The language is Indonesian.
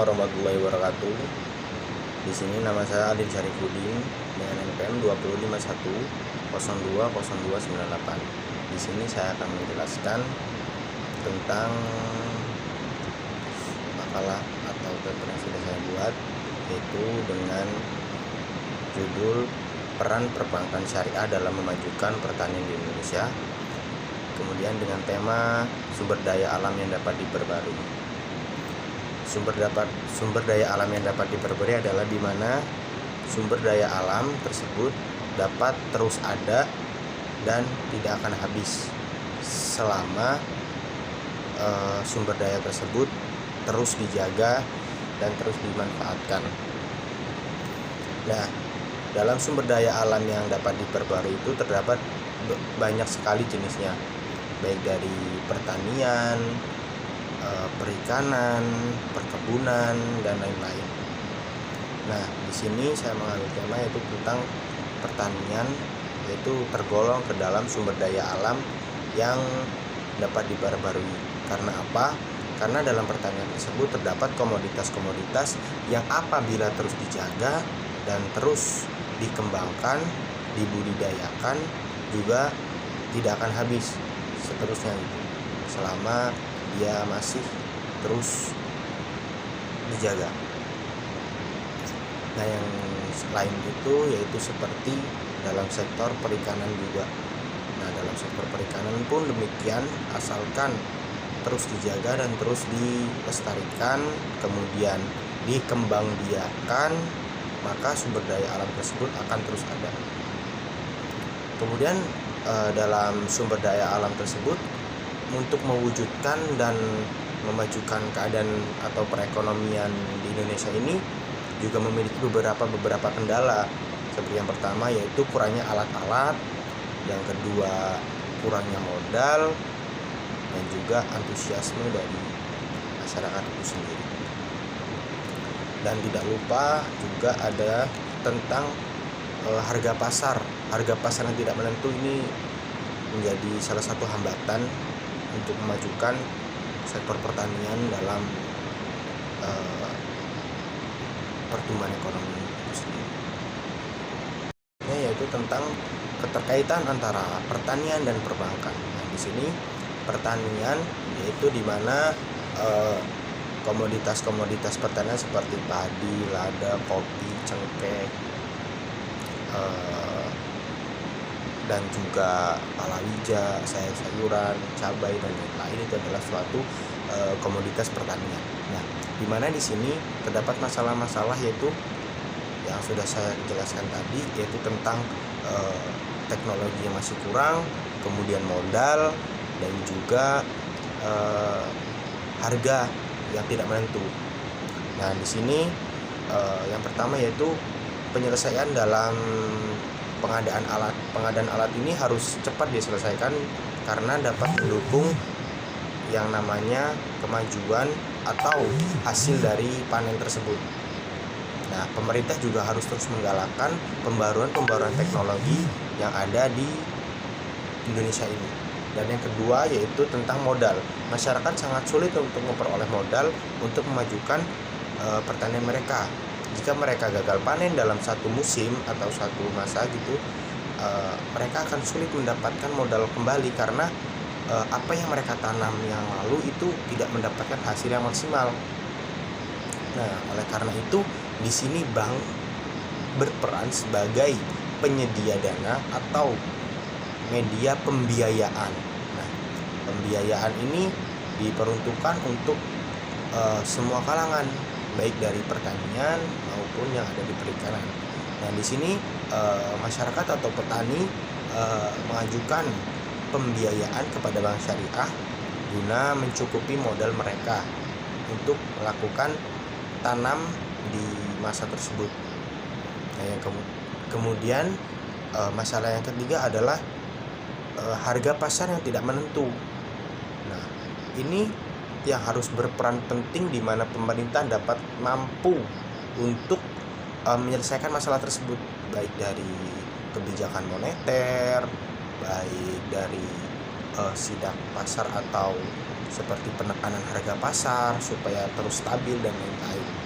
warahmatullahi wabarakatuh. Di sini nama saya Adil Syarifuddin dengan NPM 2051020298. Di sini saya akan menjelaskan tentang makalah atau paper yang sudah saya buat, yaitu dengan judul Peran Perbankan Syariah dalam Memajukan Pertanian di Indonesia. Kemudian dengan tema sumber daya alam yang dapat diperbarui. Sumber daya alam yang dapat diperbarui adalah di mana sumber daya alam tersebut dapat terus ada dan tidak akan habis selama sumber daya tersebut terus dijaga dan terus dimanfaatkan. Nah, dalam sumber daya alam yang dapat diperbarui itu terdapat banyak sekali jenisnya, baik dari pertanian, perikanan, perkebunan, dan lain-lain. Nah, di sini saya mengambil tema yaitu tentang pertanian, yaitu tergolong ke dalam sumber daya alam yang dapat diperbarui. Karena apa? Karena dalam pertanian tersebut terdapat komoditas-komoditas yang apabila terus dijaga dan terus dikembangkan, dibudidayakan, juga tidak akan habis seterusnya gitu, selama dia masih terus dijaga. Nah, yang lain itu yaitu seperti dalam sektor perikanan juga. Nah, dalam sektor perikanan pun demikian, asalkan terus dijaga dan terus dilestarikan, kemudian dikembangbiakan, maka sumber daya alam tersebut akan terus ada. Kemudian dalam sumber daya alam tersebut, untuk mewujudkan dan memajukan keadaan atau perekonomian di Indonesia ini juga memiliki beberapa kendala. Seperti yang pertama yaitu kurangnya alat-alat, yang kedua kurangnya modal, dan juga antusiasme dari masyarakat itu sendiri. Dan tidak lupa juga ada tentang harga pasar. Harga pasar yang tidak menentu ini menjadi salah satu hambatan untuk memajukan sektor pertanian dalam pertumbuhan ekonomi itu sendiri. Yaitu tentang keterkaitan antara pertanian dan perbankan. Nah, di sini pertanian yaitu di mana komoditas-komoditas pertanian seperti padi, lada, kopi, cengkeh, dan juga palawija, sayur-sayuran, cabai, dan lain-lain itu adalah suatu komoditas pertanian. Nah, di mana di sini terdapat masalah-masalah yaitu yang sudah saya jelaskan tadi, yaitu tentang teknologi yang masih kurang, kemudian modal, dan juga harga yang tidak menentu. Nah, di sini yang pertama yaitu penyelesaian dalam pengadaan alat ini harus cepat diselesaikan karena dapat mendukung yang namanya kemajuan atau hasil dari panen tersebut. Nah, pemerintah juga harus terus menggalakkan pembaruan teknologi yang ada di Indonesia ini. Dan yang kedua yaitu tentang modal. Masyarakat sangat sulit untuk memperoleh modal untuk memajukan pertanian mereka. Jika mereka gagal panen dalam satu musim atau satu masa gitu, mereka akan sulit mendapatkan modal kembali karena apa yang mereka tanam yang lalu itu tidak mendapatkan hasil yang maksimal. Nah, oleh karena itu di sini bank berperan sebagai penyedia dana atau media pembiayaan. Nah, pembiayaan ini diperuntukkan untuk semua kalangan, baik dari pertanian maupun yang ada di perikanan. Nah, di sini masyarakat atau petani mengajukan pembiayaan kepada bank syariah guna mencukupi modal mereka untuk melakukan tanam di masa tersebut. Nah, yang kemudian masalah yang ketiga adalah harga pasar yang tidak menentu. Nah, ini yang harus berperan penting di mana pemerintah dapat mampu untuk menyelesaikan masalah tersebut, baik dari kebijakan moneter, baik dari sidak pasar atau seperti penekanan harga pasar supaya terus stabil dan lain-lain.